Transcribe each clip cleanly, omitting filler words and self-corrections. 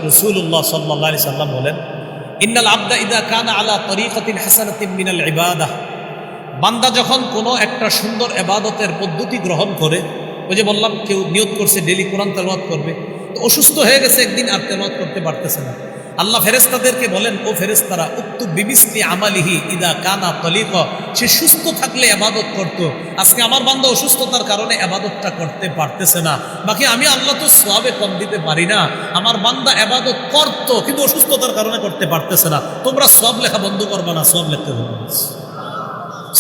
রাসূলুল্লাহ সাল্লাল্লাহু আলাইহি সাল্লাম বলেন, ইন্নাল আবদা ইযা কানা আলা তরিকাতিন হাসানাতিন মিনাল ইবাদাহ, বান্দা যখন কোনো একটা সুন্দর ইবাদতের পদ্ধতি গ্রহণ করে, ওই যে বললাম কেউ নিয়ত করছে ডেলি কোরআন তেলাওয়াত করবে, তো অসুস্থ হয়ে গেছে একদিন আর তেলাওয়াত করতে পারতেছে না, আল্লাহ ফেরেশতাদেরকে বলেন, ও ফেরেশতারা উক্তুব বিমিসলি আমালিহি ইদা কানা তলিকা, সে সুস্থ থাকলে ইবাদত করত, আজকে আমার বান্দা অসুস্থতার কারণে ইবাদতটা করতে পারতেছে না, বাকি আমি আল্লাহ তো সওয়াবে কম দিতে পারি না, আমার বান্দা ইবাদত করত কিন্তু অসুস্থতার কারণে করতে পারতেছে না, তোমরা সওয়াব লেখা বন্ধ করবা না, সওয়াব লিখতে থাকো,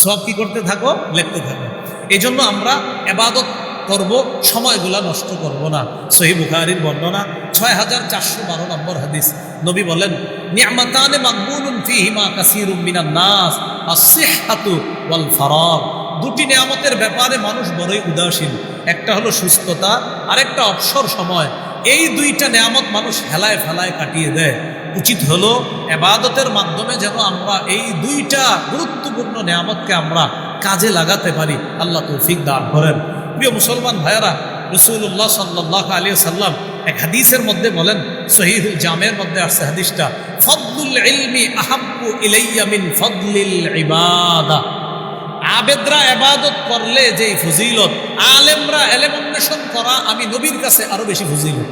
সওয়াব কি করতে থাকো, লিখতে থাকো। এই জন্য আমরা ইবাদত করব, সময়গুলা নষ্ট করব না। সহিহ বুখারীর বর্ণনা 6412 নম্বর হাদিস, নবী বলেন, নি'মাতানে মাকবুলুন ফীহিমা কাসীরুম মিনান নাস, আস-সিহহাতু ওয়াল ফারাগ, দুটি নিয়ামতের ব্যাপারে মানুষ বড়ই উদাসীন, একটা হলো সুস্থতা, আরেকটা অবসর সময়। এই দুইটা নিয়ামত মানুষ হেলায় ফেলায় কাটিয়ে দেয়। উচিত হলো ইবাদতের মাধ্যমে যেন আমরা এই দুইটা গুরুত্বপূর্ণ নিয়ামতকে আমরা কাজে লাগাতে পারি। আল্লাহ তৌফিক দান করেন। প্রিয় মুসলমান ভাইয়েরা, রাসূলুল্লাহ সাল্লাল্লাহু আলাইহি সাল্লাম এক হাদিসের মধ্যে বলেন, সহিহুল জামের মধ্যে আসছে হাদিসটা, ফাদলুল ইলমি আহাব্বু ইলাইয়া মিন ফাদলিল ইবাদা, আবেদরা ইবাদত করলে যেই ফজিলত, আলেমরা ইলম অন্বেষণ করা আমি নবীর কাছে আরো বেশি ফজিলত,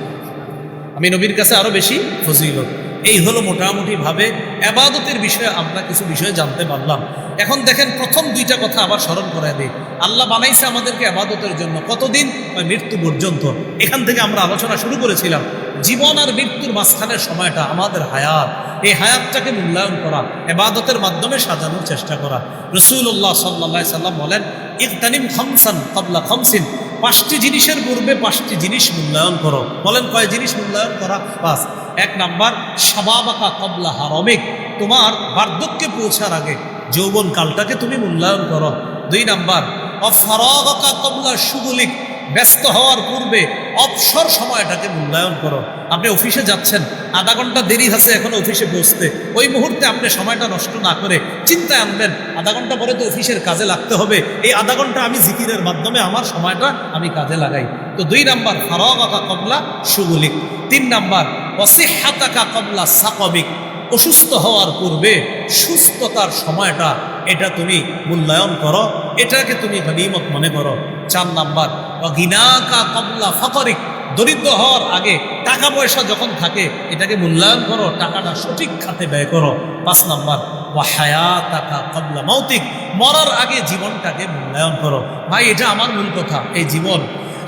আমি নবীর কাছে আরো বেশি ফজিলত। এই হলো মোটামুটি ভাবে ইবাদতের বিষয়ে আমরা কিছু বিষয় জানতে পারলাম। এখন দেখেন, প্রথম দুইটা কথা আবার স্মরণ করে দিই। আল্লাহ বানাইছে আমাদেরকে ইবাদতের জন্য, কতদিন? মৃত্যু পর্যন্ত। এখান থেকে আমরা আলোচনা শুরু করেছিলাম, জীবন আর মৃত্যুর মাঝখানের সময়টা আমাদের হায়াত, এই হায়াতটাকে মূল্যায়ন করা, ইবাদতের মাধ্যমে সাজানোর চেষ্টা করা। রাসূলুল্লাহ সাল্লাল্লাহু আলাইহি সাল্লাম বলেন, ইগতানিম খামসান ক্বাবলা খামসিন, 5টি জিনিসের পূর্বে 5টি জিনিস মূল্যায়ন করো। বলেন কয় জিনিস মূল্যায়ন করা? 5। 1 নাম্বার, শাবাবাকা ক্বাবলা হারামিক, তোমার বার্ধক্যে পৌঁছার আগে যৌবন কালটাকে তুমি মূল্যায়ন করো। 2 নাম্বার, অফারাগাকা ক্বাবলা শুগুলিক, ব্যস্ত হওয়ার পূর্বে অবসর সময়টাকে মূল্যায়ন করো। আপনি অফিসে যাচ্ছেন, আধা ঘন্টা দেরি আছে এখন অফিসে পৌঁছতে, ওই মুহূর্তে আপনি সময়টা নষ্ট না করে চিন্তায় আনবেন, আধা ঘন্টা পরে তো অফিসের কাজে লাগতে হবে, এই আধা ঘন্টা আমি জিকিরের মাধ্যমে আমার সময়টা আমি কাজে লাগাই। তো 2 নাম্বার, ফারাগাকা ক্বাবলা শুগুলিক। 3 নাম্বার, ওয়াসিহহাতাকা ক্বাবলা সাকাবিক, অসুস্থ হওয়ার পূর্বে সুস্থতার সময়টা এটা তুমি মূল্যায়ন করো, এটাকে তুমি গনিমত মনে করো। 4 নাম্বার, ওয়াগিনাকা ক্বাবলা ফাকরিক, দরিদ্র হওয়ার আগে টাকা পয়সা যখন থাকে এটাকে মূল্যায়ন করো, টাকাটা সঠিক খাতে ব্যয় করো। 5 নাম্বার, ওয়াহায়াতাকা ক্বাবলা মাউতিক, মরার আগে জীবনটাকে মূল্যায়ন করো। ভাই, এটা আমার মূল কথা। এই জীবন,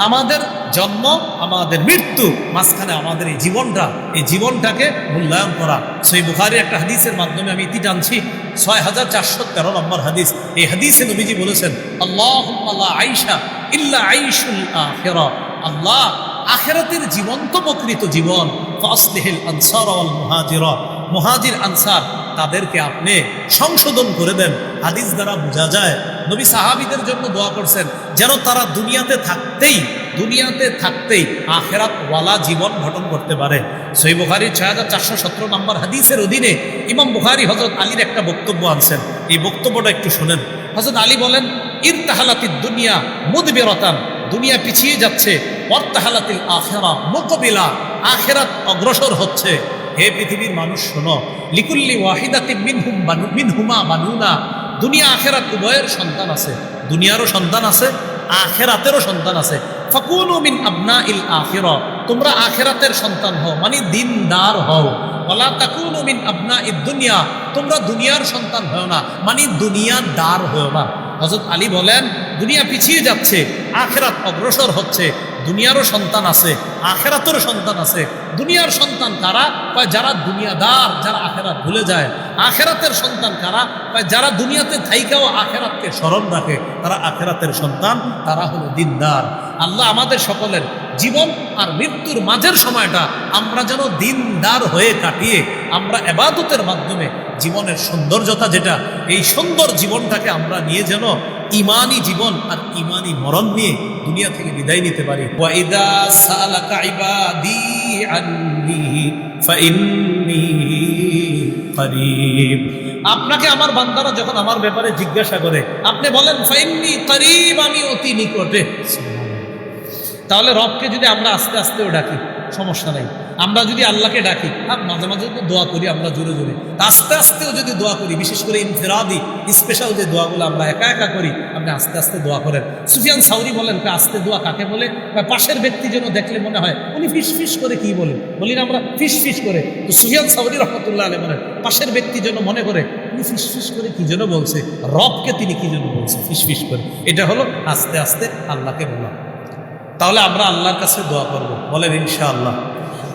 আমাদের জন্ম, আমাদের মৃত্যু, মাঝখানে আমাদের এই জীবনটাকে মূল্যায়ন করা। সহিহ বুখারীর একটা হাদিসের মাধ্যমে আমি ইতি টানছি, 6413 নম্বর হাদিস। এই হাদিসে নবীজি বলেছেন, আল্লাহুম্মা লা আইশা ইল্লা আইশুল আখিরাহ, আল্লাহ আখিরাতের জীবন তো প্রকৃত জীবন, ফাসলিহিল আনসার ওয়াল মুহাজিরা, মুহাজির আনসার তাদেরকে আপনি সংশোধন করে দেন। হাদিস দ্বারা বোঝা যায় নবী সাহাবীদের জন্য দোয়া করছেন যেন তারা দুনিয়াতে থাকতেই আখিরাত ওয়ালা জীবন গঠন করতে পারে। সহিহ বুখারীর 6417 নম্বর হাদিসের অধীনে ইমাম বুখারী হযরত আলীর একটা বক্তব্য আনছেন, এই বক্তব্যটা একটু শুনেন। হযরত আলী বলেন, ইরতাহালাতিদ দুনিয়া মুদবিরাতান, দুনিয়া পিছিয়ে যাচ্ছে, ওয়ারতাহালাতিল আখিরা মুকবিলা, আখিরাত অগ্রসর হচ্ছে। হে পৃথিবীর মানুষ শোনো, লিকুল্লি ওয়াহিদাতিন মিনহুমা বানুনা, দুনিয়া আখিরাত উভয়ের সন্তান আছে, দুনিয়ারও সন্তান আছে, আখিরাতেরও সন্তান আছে। ফাকুনু মিন আবনাইল আখিরা, তোমরা আখিরাতের সন্তান হও, মানে দিনদার হও। ওয়ালা তাকুনু মিন আবনাইদ দুনিয়া, তোমরা দুনিয়ার সন্তান হও না, মানে দুনিয়াদার হও না। হযরত আলী বলেন, দুনিয়া পিছিয়ে যাচ্ছে, আখিরাত অগ্রসর হচ্ছে, দুনিয়ারও সন্তান আছে, আখিরাতেরও সন্তান আছে। দুনিয়ার সন্তান কারা? যারা দুনিয়াদার, যারা আখিরাত ভুলে যায়। আখিরাতের সন্তান কারা? যারা দুনিয়াতে থাইকাও আখিরাতকে স্মরণ রাখে, তারা আখিরাতের সন্তান, তারা হলো দিনদার। আল্লাহ আমাদের সকলের জীবন আর মৃত্যুর মাঝের সময়টা আমরা যেন দিনদার হয়ে কাটিয়ে আমরা ইবাদতের মাধ্যমে জীবনের সৌন্দর্যতা যেটা, এই সুন্দর জীবনটাকে আমরা নিয়ে যেন ইমানি জীবন আর ইমানি মরণ নিয়ে দুনিয়া থেকে বিদায় নিতে পারি। ওয়া ইযা সালাকা ইবাদি আন্নি ফাইন্নী করিব, আপনাকে আমার বান্দারা যখন আমার ব্যাপারে জিজ্ঞাসা করে আপনি বলেন ফাইন্নী করিব, আমি অতি নিকটে। তাহলে রবকে যদি আমরা আস্তে আস্তেও ডাকি সমস্যা নাই, আমরা যদি আল্লাহকে ডাকি, মাঝে মাঝে তো দোয়া করি আমরা জোরে জোরে, আস্তে আস্তেও যদি দোয়া করি, বিশেষ করে ইনফিরাদি স্পেশাল যে দোয়াগুলো আমরা একা একা করি, আপনি আস্তে আস্তে দোয়া করেন। সুফিয়ান সাউরি বলেন, আস্তে দোয়া কাকে বলে? পাশের ব্যক্তি যেন দেখলে মনে হয় উনি ফিস ফিস করে কি বলে, বলি না আমরা ফিস ফিস করে। তো সুফিয়ান সাউরি রহমতুল্লাহ আলাইহি বলেন, পাশের ব্যক্তি যেন মনে করে উনি ফিস ফিস করে কি যেন বলছে, রবকে তিনি কি যেন বলছে ফিস ফিস করে। এটা হলো আস্তে আস্তে আল্লাহকে বলা। তাহলে আমরা আল্লাহর কাছে দোয়া করব, বলেন ইনশাআল্লাহ।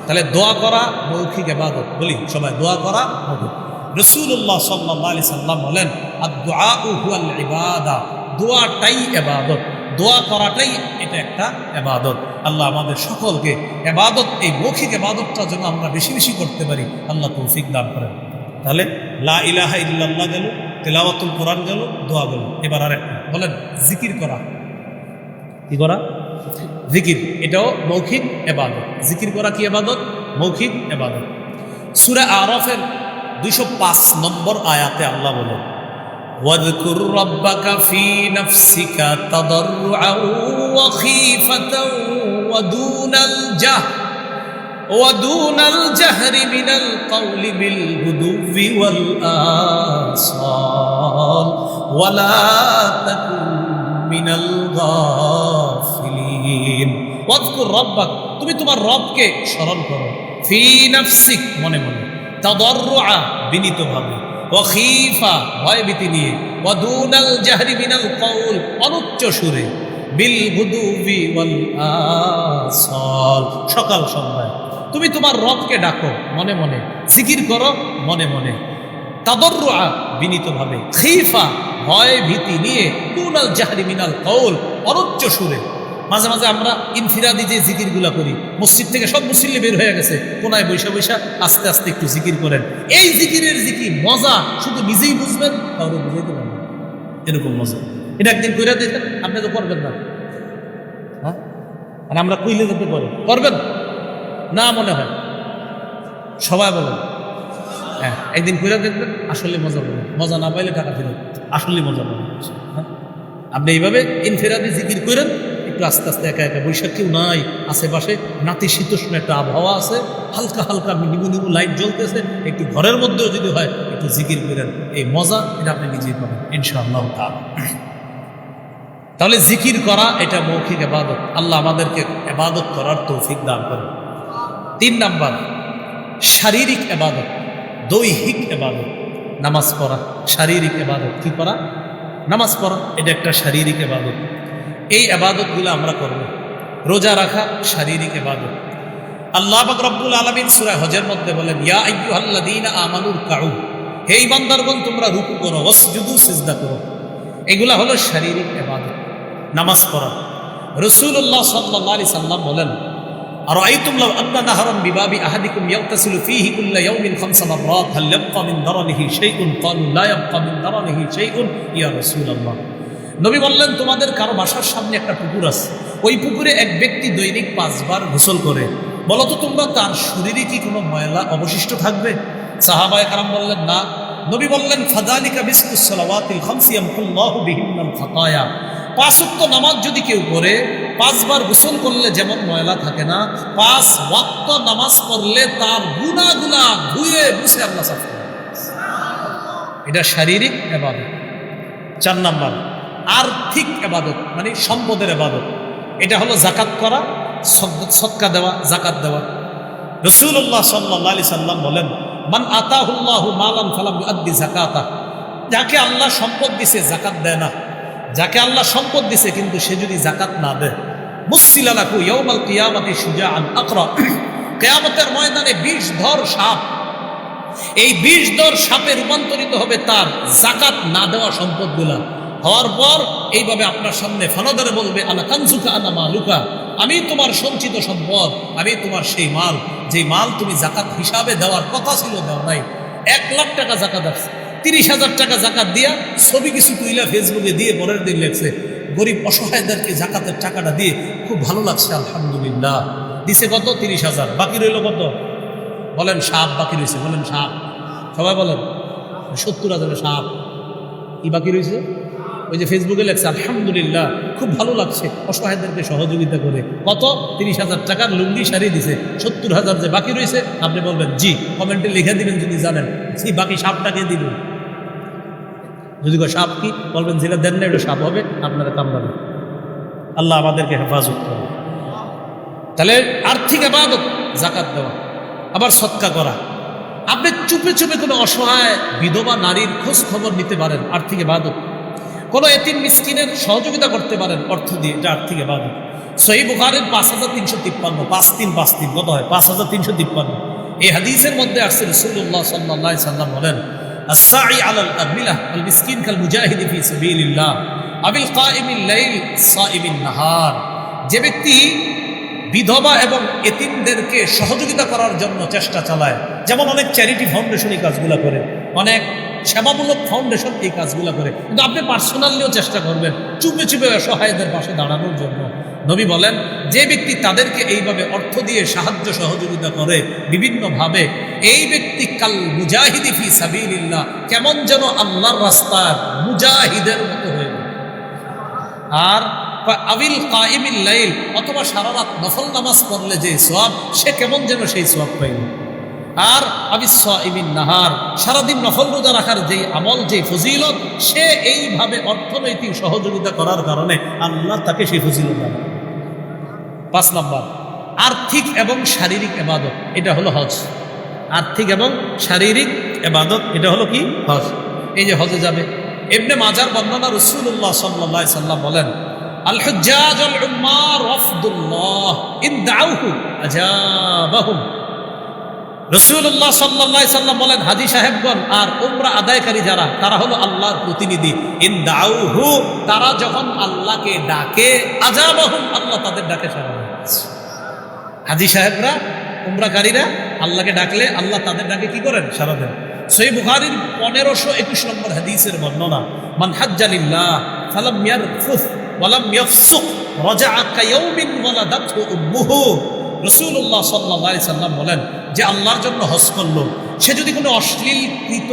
তাহলে দোয়া করা মৌখিক ইবাদত, বলি সবাই দোয়া করা মৌখিক। রাসূলুল্লাহ সাল্লাল্লাহু আলাইহি সাল্লাম বলেন, আদ-দুআউ হুয়াল ইবাদা, দোয়াটাই ইবাদত, দোয়া করাটাই এটা একটা ইবাদত। আল্লাহ আমাদের সকলকে ইবাদত, এই মৌখিক ইবাদতটা যেন আমরা বেশি বেশি করতে পারি, আল্লাহ তৌফিক দান করেন। তাহলে লা ইলাহা ইল্লাল্লাহ গেল, তিলাওয়াতুল কোরআন গেল, দোয়া গেল। এবার আরেকটা বলেন, জিকির করা। কি করা? জিকির, এটাও মৌখিক ইবাদত। জিকির করা কি ইবাদত? মৌখিক ইবাদত। সূরা আরাফের 205 নম্বর আয়াতে আল্লাহ বলেন, ওয়াযকুর রাব্বাকা ফী নাফসিকা তাদাররুআন ওয়া খীফাতান ওয়া দুনাল জাহরি মিনাল কওলি বিল গুদুওয়ি ওয়াল আসাল ওয়া লা তাকুন মিনাল গাফিলিন। ওয়াযকুর রাব্বাক, তুমি তোমার রবকে স্মরণ করো, ফী নাফসিক, মনে মনে, তাদাররুআ, বিনীতভাবে, ওয়া খীফা, ভয়ভীতি নিয়ে, ওয়া দুনাল জাহরি মিনাল কওল, অনুচ্চ সুরে, বিল গুদুওয়ি ওয়াল আসাল, সকাল সন্ধ্যায় তুমি তোমার রবকে ডাকো মনে মনে, জিকির করো মনে মনে, তাদাররুআ, বিনীতভাবে, খীফা, ভয় ভীতি নিয়ে, দুনাল জাহরি মিনাল কওল, অনুচ্চ সুরে। মাঝে মাঝে আমরা ইনফিরাদি যে জিকিরগুলা করি, মসজিদ থেকে সব মুসল্লি বের হয়ে গেছে, কোনায় বৈশা বৈশা আস্তে আস্তে একটু জিকির করেন। এই জিকিরের জিকির মজা শুধু নিজেই বুঝবেন, কাউকে বুঝাইতে পারবেন, এরকম মজা। এটা একদিন কইরা দেখেন, আপনি তো করবেন না, হ্যাঁ? আর আমরা কইলে যেতে করবেন না মনে হয়, সবাই বলেন হ্যাঁ, একদিন কইরা দেখবেন, আসলে মজা পাবেন। মজা না পাইলে টাকা ফেরত, আসলে মজা পাবেন। হ্যাঁ, আপনি এইভাবে ইনফিরাদি জিকির করেন, একটু আস্তে আস্তে একা একা, বৈশাখ কেউ নাই আশেপাশে, নাতিশীতোষ্ণ একটা আবহাওয়া আছে, হালকা হালকা নিবু নিবু লাইট জ্বলতেছে, একটু ঘরের মধ্যেও যদি হয় একটু জিকির করেন, এই মজা এটা আপনি নিজেই পাবেন ইনশাআল্লাহ তাআলা। তাহলে জিকির করা এটা মৌখিক ইবাদত। আল্লাহ আমাদেরকে ইবাদত করার তৌফিক দান করেন। 3 নাম্বার, শারীরিক ইবাদত, দৈহিক ইবাদত। নামাজ পড়া শারীরিক ইবাদত। কি করা? নামাজ পড়া, এটা একটা শারীরিক ইবাদত। এই ইবাদতগুলো আমরা করব। রোজা রাখা শারীরিক ইবাদত। আল্লাহ পাক রব্বুল আলামিন সূরা হজের মধ্যে বলেন, ইয়া আইয়ুহাল্লাযীনা আমানু রুকউ, হে ঈমানদারগণ তোমরা রুকু করো, ওয়াসজুদু, সিজদা করো। এগুলা হলো শারীরিক ইবাদত, নামাজ পড়া। রাসূলুল্লাহ সাল্লাল্লাহু আলাইহি সাল্লাম বলেন, আরাআইতুম লাউ আন্না নাহরান বিবাবি আহাদিকুম ইয়াগতাসিলু ফীহি কুল্লা ইয়াওমিন 5 মাররাত হাল ইয়াবকা মিন দারানিহি শাইউন? ক্বালু লা ইয়াবকা মিন দারানিহি শাইউন ইয়া রাসূলুল্লাহ। নবী বললেন, তোমাদের কারো বাসার সামনে একটা পুকুর আছে, ওই পুকুরে এক ব্যক্তি দৈনিক 5 বার গোসল করে, বলো তো তোমরা তার শরীরে কি কোনো ময়লা অবশিষ্ট থাকবে? সাহাবায়ে কেরাম বললেন, না। নবী বললেন, ফাযালিকা মিসলুস সালাওয়াতিল খামসি ইয়ামহুল্লাহু বিহিন্নাল খাতায়া। 5 ওয়াক্ত নামাজ যদি কেউ পড়ে, 5 বার গোসল করলে যেমন ময়লা থাকে না, 5 ওয়াক্ত নামাজ পড়লে তার গুনাহগুলো ধুয়ে মুছে আল্লাহ সাফ করে। এটা শারীরিক ইবাদত। 4 নাম্বার, আর্থিক ইবাদত, মানে সম্পদের ইবাদত। এটা হলো যাকাত করা, সদকা দেওয়া, যাকাত দেওয়া। রাসূলুল্লাহ সাল্লাল্লাহু আলাইহি সাল্লাম বলেন, মান আতাহুল্লাহু মালান ফালাম ইউআদ্দি যাকাতা। যাকে আল্লাহ সম্পদ দিছে যাকাত দেয় না, যাকে আল্লাহ সম্পদ দিছে কিন্তু সে যদি যাকাত না দেয়, মুসিলা লাহু ইয়াউমাল কিয়ামাতি শুজাআন আকরা, কিয়ামতের ময়দানে 20 ধর সাপ, এই 20 ধর সাপে রূপান্তরিত হবে তার যাকাত না দেওয়া সম্পদগুলা। হওয়ার পর এইভাবে আপনার সামনে ফানাদারে বলবে, আনা কানজুকা আনা মালুকা, আমি তোমার সঞ্চিত সম্পদ, আমি তোমার সেই মাল, যে মাল তুমি যাকাত হিসাবে দেওয়ার কথা ছিল দাও নাই। 1 লাখ টাকা যাকাত আছে, 30,000 টাকা যাকাত দিয়া ছবি কিছু তুইলা ফেসবুকে দিয়ে পরের দিন লেখছে, গরিব অসহায়দেরকে যাকাতের টাকাটা দিয়ে খুব ভালো লাগছে, আলহামদুলিল্লাহ। দিছে কত? 30,000। বাকি রইল কত? বলেন, সাপ বাকি রয়েছে। বলেন সাপ, সবাই বলেন 70,000 সাপ। কি বাকি রয়েছে? ওই যে ফেসবুকে লেখছে আলহামদুলিল্লাহ খুব ভালো লাগছে অসহায়দেরকে সহযোগিতা করে, কত 30,000 টাকার লুঙ্গি শাড়ি দিছে, 70,000 যে বাকি রয়েছে আপনি বলবেন জি, কমেন্টে লিখে দিবেন যদি জানেন জি বাকি সাপটাকে দিবেন। যদি সাপ কি বলবেন যেটা দেন না এটা সাপ হবে, আপনারা কামড়াবে। আল্লাহ আমাদেরকে হেফাজত করে। তাহলে আর্থিক ইবাদত যাকাত দেওয়া, আবার সদকা করা। আপনি চুপে চুপে কোনো অসহায় বিধবা নারীর খোঁজ খবর নিতে পারেন, আর্থিক ইবাদত। কোনো এতিম মিসকিনের সহযোগিতা করতে পারেন অর্থ দিয়ে, এটা আর্থিক ইবাদত। সহিহ বুখারীর 5353, 5353 কত হয়? 5353। এই হাদিসের মধ্যে আসছে রাসূলুল্লাহ সাল্লাল্লাহু আলাইহি সাল্লাম বলেন, আস-সাঈ আলাল আরমিলা আল মিসকিন কাল মুজাহিদি ফি সাবিলিল্লাহ আবিল কাইমিল লাইল সাইমিন নাহার। যে ব্যক্তি বিধবা এবং এতিমদেরকে সহযোগিতা করার জন্য চেষ্টা চালায়, যেমন অনেক চ্যারিটি ফাউন্ডেশন এই কাজগুলো করে, অনেক সেবামূলক ফাউন্ডেশন এই কাজগুলো করে, কিন্তু আপনি পার্সোনালিও চেষ্টা করবেন চুপে চুপে অসহায়দের পাশে দাঁড়ানোর জন্য। নবী বলেন, যে ব্যক্তি তাদেরকে এইভাবে অর্থ দিয়ে সাহায্য সহযোগিতা করে বিভিন্নভাবে, এই ব্যক্তি কাল মুজাহিদি ফি সাবিলিল্লাহ, কেমন যেন আল্লাহর রাস্তার মুজাহিদের মতো হয়ে গেল। আর আবিল কাইমিল লাইল, অথবা সারা রাত নফল নামাজ পড়লে যে সওয়াব, সে কেমন যেন সেই সওয়াব পাইল। আর আবিস সাইমিন নাহার, সারাদিন নফল রোজা রাখার যেই আমল, যেই ফজিলত, সে এইভাবে অর্থনৈতিক সহযোগিতা করার কারণে আল্লাহ তাকে সেই ফজিলত দান। 5 নম্বর, আর্থিক এবং শারীরিক ইবাদত, এটা হলো হজ। আর্থিক এবং শারীরিক ইবাদত, এটা হলো কি? হজ। এই যে হজে যাবে, ইবনে মাজার বর্ণনা, রাসূলুল্লাহ সাল্লাল্লাহু আলাইহি সাল্লাম বলেন, আল হুজ্জাজ আল উম্মার ওয়াফদুল্লাহ ইন দাউহু আজাবাহুম। রাসূলুল্লাহ সাল্লাল্লাহু আলাইহি সাল্লাম বলেন, হাজী সাহেবগণ আর উমরা আদায়কারী যারা, তারা হলো আল্লাহর প্রতিনিধি। ইন দাউহু, তারা যখন আল্লাহকে ডাকে, আজাবাহুম, আল্লাহ তাদের ডাকে সাড়া দেন। হাজী সাহেবরা, উমরাকারীরা আল্লাহকে ডাকলে আল্লাহ তাদের ডাকে কি করেন? সাড়া দেন। সহিহ বুখারীর 1521 নম্বর হাদিসের বর্ণনা, মান হাজ্জা লিল্লাহ ফালাম ইয়ারফুস ওয়ালাম ইয়াফসুক রাজাআ কায়াউমিন ওয়ালাদাতহু উম্মুহু। রাসূলুল্লাহ সাল্লাল্লাহু আলাইহি সাল্লাম বলেন, যে আল্লাহর জন্য হজ করল, সে যদি কোনো অশ্লীলকৃত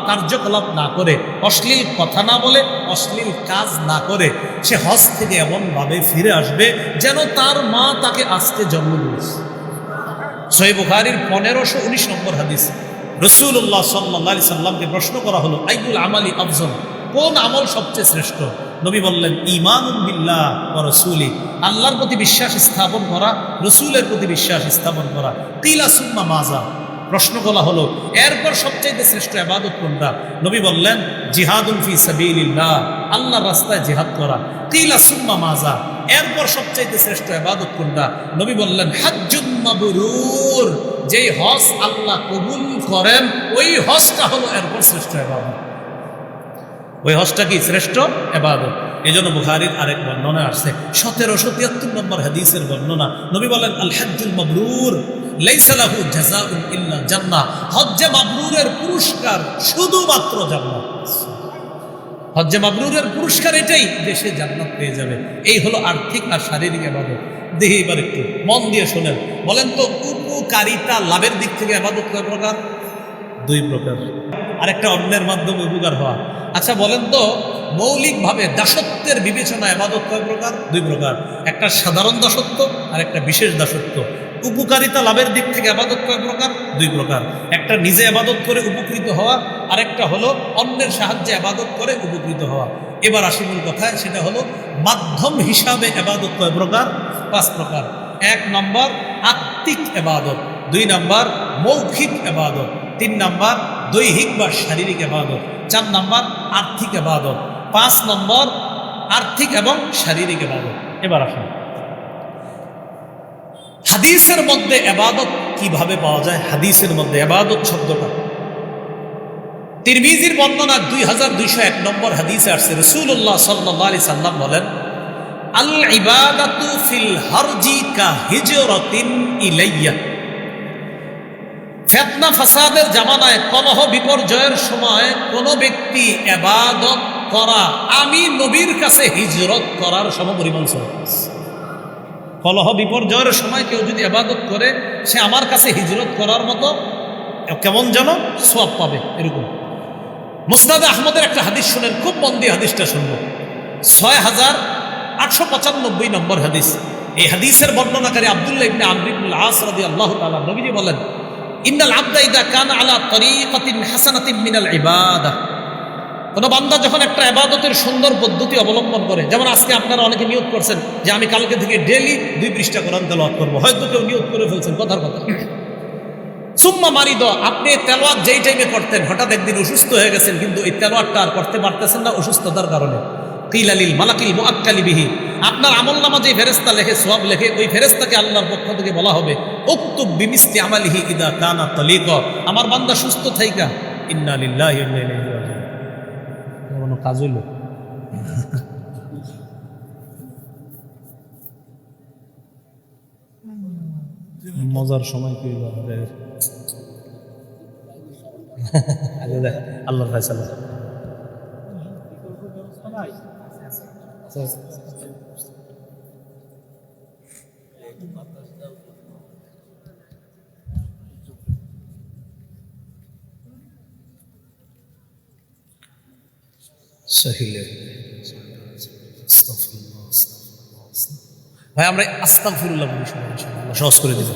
কার্যকলাপ না করে, অশ্লীল কথা না বলে, অশ্লীল কাজ না করে, সে হজ থেকে এমনভাবে ফিরে আসবে যেন তার মা তাকে আজকে জন্ম দিয়েছে। সহিহ বুখারীর 1519 নম্বর হাদিস। রাসূলুল্লাহ সাল্লাল্লাহু আলাইহি সাল্লামকে প্রশ্ন করা হলো, আইয়ুল আমালি আফজল, কোন আমল সবচেয়ে শ্রেষ্ঠ? নবী বললেন, ঈমানুন বিল্লাহ ওয়া রাসূলি, আল্লাহর প্রতি বিশ্বাস স্থাপন করা, রাসূলের প্রতি বিশ্বাস স্থাপন করা। কিলা সুম্মা মাজা, প্রশ্ন করা হলো, এরপর সবচেয়ে শ্রেষ্ঠ ইবাদত কোনটা? নবী বললেন, জিহাদুন ফি সাবিলিল্লাহ, আল্লাহর রাস্তায় জিহাদ করা। কিলা সুম্মা মাজা, এরপর সবচেয়ে শ্রেষ্ঠ ইবাদত কোনটা? নবী বললেন, হাজ্জুন মাবরুর, যেই হজ আল্লাহ কবুল করেন, ওই হজটা হলো এরপর শ্রেষ্ঠ ইবাদত। ওই হজটা কি? শ্রেষ্ঠ ইবাদত। এই জন্য বুখারীর আরেক বর্ণনা আসছে, 1773 নম্বর হাদিসের বর্ণনা। নবী বলেন, আল হাজ্জুল মাবরুর লাইসা লাহু জাযাউন ইল্লা জান্নাহ, হজ্জে মাবরুরের পুরস্কার শুধুমাত্র জান্নাত। হজ্জে মাবরুরের পুরস্কার এটাই যে সে জান্নাত পেয়ে যাবে। এই হলো আর্থিক আর শারীরিক ইবাদত। দেখি এবার একটু মন দিয়ে শোনেন, বলেন তো উপকারিতা লাভের দিক থেকে ইবাদত কয় প্রকার? 2 প্রকার। আরেকটা অন্যের মাধ্যমে উপকার হওয়া। আচ্ছা বলেন তো, মৌলিকভাবে দাসত্বের বিবেচনা ইবাদত কয় প্রকার? 2 প্রকার। একটা সাধারণ দাসত্ব আর একটা বিশেষ দাসত্ব। উপকারিতা লাভের দিক থেকে ইবাদত কয় প্রকার? 2 প্রকার। একটা নিজে ইবাদত করে উপকৃত হওয়া, আর একটা হলো অন্যের সাহায্যে ইবাদত করে উপকৃত হওয়া। এবার আসি মূল কথায়, সেটা হলো মাধ্যম হিসাবে ইবাদত কয় প্রকার? 5 প্রকার। 1 নম্বর আত্মিক ইবাদত, 2 নম্বর মৌখিক ইবাদত, 3 নম্বর দৈহিক বা শারীরিক ইবাদত, 4 নম্বর আর্থিক ইবাদত, 5 নম্বর আর্থিক এবং শারীরিক ইবাদত। এবার আসুন, হাদিসের মধ্যে ইবাদত কিভাবে পাওয়া যায়? হাদিসের মধ্যে ইবাদত শব্দটা তিরমিজির বর্ণনা 2201 নম্বর হাদিসে আসছে, রাসূলুল্লাহ সাল্লাল্লাহু আলাইহি সাল্লাম বলেন, আল ইবাদাতু ফিল হারজি কা হিজরাতিন ইলাইয়া। ফিতনা ফাসাদের জামানায়, কলহ বিপর্যয়ের সময় কোন ব্যক্তি ইবাদত করা, আমি নবীর কাছে হিজরত করার সমপরিমাণ সওয়াব। কলহ বিপর্যয়ের সময় কেউ যদি ইবাদত করে, সে আমার কাছে হিজরত করার মতো কেমন যেন সওয়াব পাবে, এরকম। মুসনাদে আহমদের একটা হাদিস শুনেন, খুব মন দিয়ে হাদিসটা শুনবো। 6895 নম্বর হাদিস। এই হাদিসের বর্ণনাকারী আব্দুল্লাহ ইবনে আমর ইবনুল আস রাদিয়াল্লাহু তাআলা, নবীজি বলেন, ইন্নাল আবদা ইযা কানা আলা তরিকাতিন হাসানাতিন মিনাল ইবাদাহ, কোন বান্দা যখন একটা ইবাদতের সুন্দর পদ্ধতি অবলম্বন করে, যেমন আজকে আপনারা অনেকে নিয়ত করছেন যে আমি কালকে থেকে ডেইলি 2 পৃষ্ঠা কোরআন তেলাওয়াত করব, হয়তো কেউ নিয়ত করে ফেলছেন, কথার কথা। সুম্মা মারিদ, আপনি তেলাওয়াত যেই টাইমে করতেন, হঠাৎ একদিন অসুস্থ হয়ে গেছেন, কিন্তু এই তেলাওয়াতটা আর করতে পারতেছেন না অসুস্থতার কারণে। কিলা লিল মালাকিল মুআক্কালি বিহি, আপনার আমলনামা যে ফেরেশতা লেখে, সওয়াব লেখে, ওই ফেরেশতাকে আল্লাহর পক্ষ থেকে বলা হবে, উকতুব বিমিসলি আমালিহি ইদা কানা তালিকা, আমার বান্দা সুস্থ থাইকা, ইন্না লিল্লাহি ওয়া ইন্না ইলাইহি রাজিউন। কোনো কাজ হইল? মজার সময় কি আল্লাহর ফায়সালা। ভাই আমরা আস্তাগফিরুল্লাহ বলি সবাই, ইনশাআল্লাহ সহজ করে দিবেন।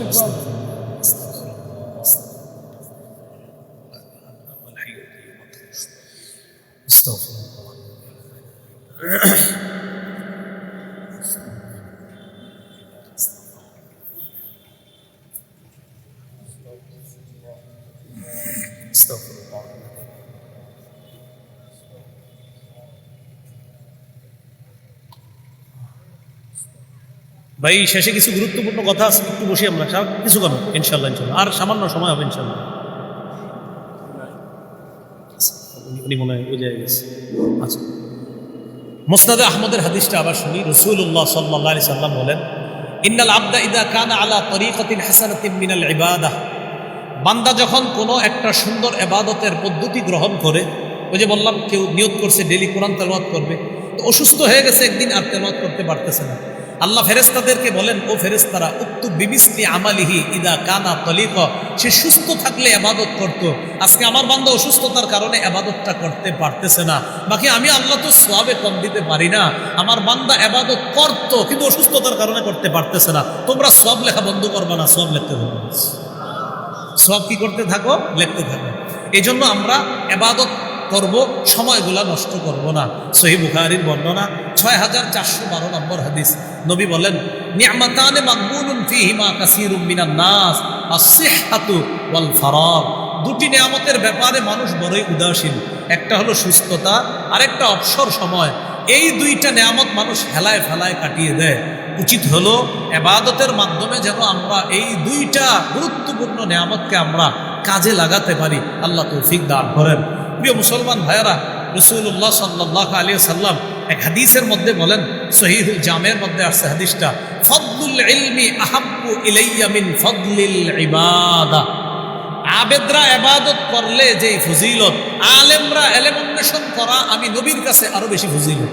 ভাই শেষে কিছু গুরুত্বপূর্ণ কথা আছে, একটু বসি আমরা কিছু কেন, ইনশাল্লাহ ইনশাল্লাহ আর সামান্য সময় হবে ইনশাল্লাহ। উনি মনে হয় বুঝে গেছে। আচ্ছা, মুসনাদে আহমদের হাদিসটা আবার শুনি। রাসূলুল্লাহ সাল্লাল্লাহু আলাইহি সাল্লাম বলেন, ইন্নাল আবদা ইযা কানা আলা তরিকাতিন হাসানাতিন মিনাল ইবাদাহ, বান্দা যখন কোনো একটা সুন্দর ইবাদতের পদ্ধতি গ্রহণ করে, ওই যে বললাম কেউ নিয়ত করছে ডেইলি কোরআন তেলাওয়াত করবে, তো অসুস্থ হয়ে গেছে একদিন, আর তেলাওয়াত করতে পারতেছে না, আল্লাহ ফেরেশতাদেরকে বলেন, ও ফেরেশতারা, উক্তুব বিমিসলি আমালিহি ইদা কানা তালিকা, সে সুস্থ থাকলে ইবাদত করত, আজকে আমার বান্দা অসুস্থতার কারণে ইবাদতটা করতে পারতেছে না, বাকি আমি আল্লাহ তো সওয়াবে কম দিতে পারি না, আমার বান্দা ইবাদত করত কিন্তু অসুস্থতার কারণে করতে পারতেছে না, তোমরা সওয়াব লেখা বন্ধ করবা না, সওয়াব লিখতে থাকো, সওয়াব কি করতে থাকো, লিখতে থাকো। এই জন্য আমরা ইবাদত করব, সময়গুলা নষ্ট করব না। সহিহ বুখারীর বর্ণনা 6412 নম্বর হাদিস, নবী বলেন, নি'মাতানে মাগবুনুন ফীহিমা কাসীরুম মিনান নাস, আস-সিহহাতু ওয়াল ফারাগ, দুটি নিয়ামতের ব্যাপারে মানুষ বড়ই উদাসীন, একটা হলো সুস্থতা, আরেকটা অবসর সময়। এই দুইটা নিয়ামত মানুষ হেলায় ফেলায় কাটিয়ে দেয়। উচিত হলো ইবাদতের মাধ্যমে যেন আমরা এই দুইটা গুরুত্বপূর্ণ নিয়ামতকে আমরা কাজে লাগাতে পারি। আল্লাহ তৌফিক দান করেন। প্রিয় মুসলমান ভাইয়েরা, রাসূলুল্লাহ সাল্লাল্লাহু আলাইহি সাল্লাম এক হাদিসের মধ্যে বলেন, সহিহুল জামের মধ্যে আছে হাদিসটা, ফদলুল ইলমি আহাব্বু ইলাইয়া মিন ফদলিল ইবাদা, আবেদরা ইবাদত করলে যেই ফজিলত, আলেমরা ইলম অন্বেষণ করা আমি নবীর কাছে আরো বেশি ফজিলত,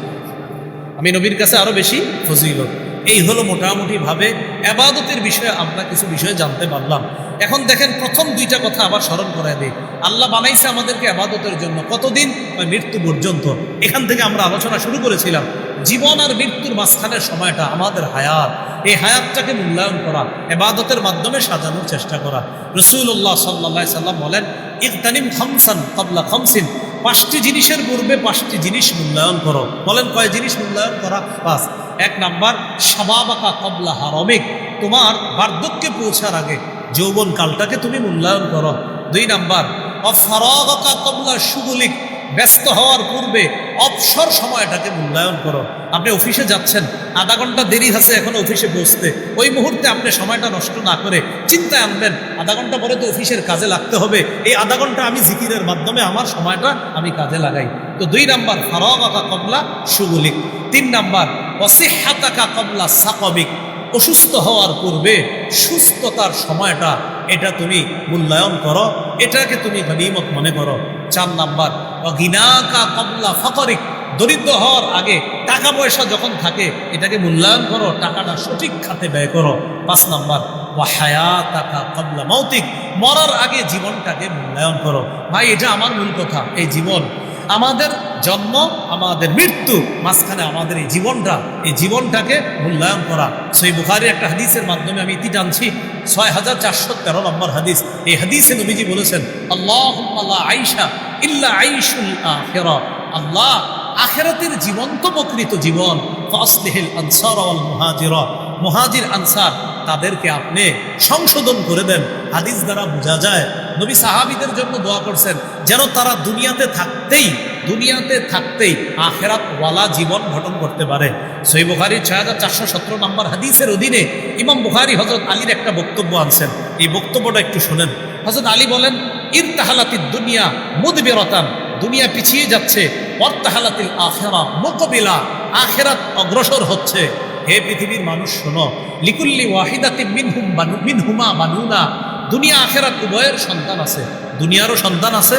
আমি নবীর কাছে আরো বেশি ফজিলত। এই হলো মোটামুটি ভাবে ইবাদতের বিষয়ে আমরা কিছু বিষয় জানতে পারলাম। এখন দেখেন, প্রথম দুইটা কথা আবার স্মরণ করায় দিই। আল্লাহ বানাইছে আমাদেরকে ইবাদতের জন্য, কতদিন? মৃত্যু পর্যন্ত। এখান থেকে আমরা আলোচনা শুরু করেছিলাম, জীবন আর মৃত্যুর মাঝখানের সময়টা আমাদের হায়াত, এই হায়াতটাকে মূল্যায়ন করা, ইবাদতের মাধ্যমে সাজানোর চেষ্টা করা। রাসূলুল্লাহ সাল্লাল্লাহু আলাইহি সাল্লাম বলেন, ইগতানিম খামসান ক্বাবলা খামসিন, 5টি জিনিসের পূর্বে 5টি জিনিস মূল্যায়ন করো। বলেন কয় জিনিস মূল্যায়ন করা? 5। 1 নাম্বার, শাবাবাকা ক্বাবলা হারামিক, তোমার বার্ধক্যে পৌঁছার আগে যৌবন কালটাকে তুমি মূল্যায়ন করো। 2 নাম্বার, অফারাগাকা ক্বাবলা শুগুলিক, ব্যস্ত হওয়ার পূর্বে অবসর সময়টাকে মূল্যায়ন করো। আপনি অফিসে যাচ্ছেন, আধা ঘন্টা দেরি আছে এখন অফিসে পৌঁছতে, ওই মুহূর্তে আপনি সময়টা নষ্ট না করে চিন্তায় আনবেন, আধা ঘন্টা পরে তো অফিসের কাজে লাগতে হবে, এই আধা ঘন্টা আমি জিকিরের মাধ্যমে আমার সময়টা আমি কাজে লাগাই। তো 2 নাম্বার, ফারাগাকা ক্বাবলা শুগুলিক। 3 নাম্বার, ওয়াসিহহাতাকা ক্বাবলা সাকাবিক, অসুস্থ হওয়ার পূর্বে সুস্থতার সময়টা এটা তুমি মূল্যায়ন করো, এটাকে তুমি গনিমত মনে করো। 4 নাম্বার, গিনাকা ক্বাবলা ফাকরিক, দরিদ্র হওয়ার আগে টাকা পয়সা যখন থাকে এটাকে মূল্যায়ন করো, টাকাটা সঠিক খাতে ব্যয় করো। 5 নাম্বার, ওয়া হায়াতাকা ক্বাবলা মাউতিক, মরার আগে জীবনটাকে মূল্যায়ন করো। ভাই এটা আমার মূল কথা, এই জীবন আমাদের জন্ম, আমাদের মৃত্যু, মাঝখানে আমাদের এই জীবনটাকে মূল্যায়ন করা। সহিহ বুখারীর একটা হাদিসের মাধ্যমে আমি ইতি জানছি, 6413 নম্বর হাদিস। এই হাদিসে নবীজি বলেছেন, আল্লাহুম্মা লা আইশা ইল্লা আইশুল আখিরা, আল্লাহ আখিরাতের জীবন তো প্রকৃত জীবন। ফাসলিহিল আনসার ওয়াল মুহাজিরা, মুহাজির আনসার তাদেরকে আপনি সংশোধন করে দেন। হাদিস দ্বারা বোঝা যায় নবী সাহাবীদের জন্য দোয়া করছেন যেন তারা দুনিয়াতে থাকতেই আখিরাত ওয়ালা জীবন গঠন করতে পারে। সহিহ বুখারীর 6417 নম্বর হাদিসের অধীনে ইমাম বুখারী হযরত আলীর একটা বক্তব্য আনছেন। এই বক্তব্যটা একটু শোনেন। হযরত আলী বলেন, ইরতাহালাতিদ দুনিয়া মুদবিরাতান, দুনিয়া পিছিয়ে যাচ্ছে, ওয়ারতাহালাতিল আখিরা মুকবিলা, আখিরাত অগ্রসর হচ্ছে। হে পৃথিবীর মানুষ শোনো, লিকুল্লি ওয়াহিদাতিন মিনহুমা বানুনা, দুনিয়া আখিরাত উভয়ের সন্তান আছে, দুনিয়ারও সন্তান আছে,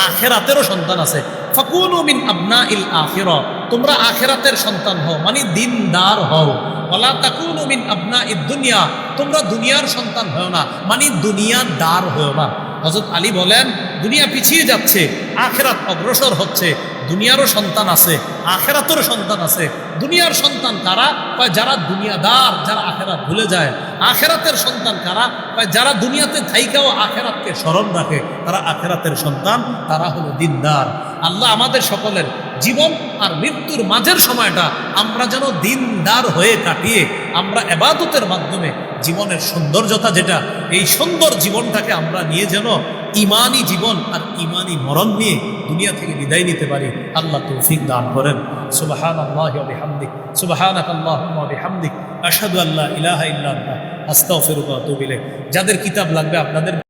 আখিরাতেরও সন্তান আছে। ফাকুনু মিন আবনাইল আখিরা, তোমরা আখিরাতের সন্তান হও, মানে দিনদার হও। ওয়ালা তাকুনু মিন আবনাইদ দুনিয়া, তোমরা দুনিয়ার সন্তান হও না, মানে দুনিয়াদার হও না। হযরত আলী বলেন, দুনিয়া পিছিয়ে যাচ্ছে, আখিরাত অগ্রসর হচ্ছে, দুনিয়ারও সন্তান আছে, আখিরাতেরও সন্তান আছে। দুনিয়ার সন্তান কারা? যারা দুনিয়াদার, যারা আখিরাত ভুলে যায়। আখিরাতের সন্তান কারা? যারা দুনিয়াতে থাইকাও আখিরাতকে স্মরণ রাখে, তারা আখিরাতের সন্তান, তারা হলো দিনদার। আল্লাহ আমাদের সকলের জীবন আর মৃত্যুর মাঝের সময়টা আমরা যেন দিনদার হয়ে কাটিয়ে আমরা ইবাদতের মাধ্যমে জীবনের সৌন্দর্যতা যেটা, এই সুন্দর জীবনটাকে আমরা নিয়ে যেন ইমানি জীবন আর ইমানি মরণ নিয়ে দুনিয়া থেকে বিদায় নিতে পারি। আল্লাহ তৌফিক দান করেন। সুবহানাল্লাহি ওয়া বিহামদিহি, সুবহানাকাল্লাহুম্মা ওয়া বিহামদিক, আশহাদু আল্লা ইলাহা ইল্লা আনতা, আস্তাগফিরুকা ওয়া আতুবু ইলাইক। যাদের কিতাব লাগবে আপনাদের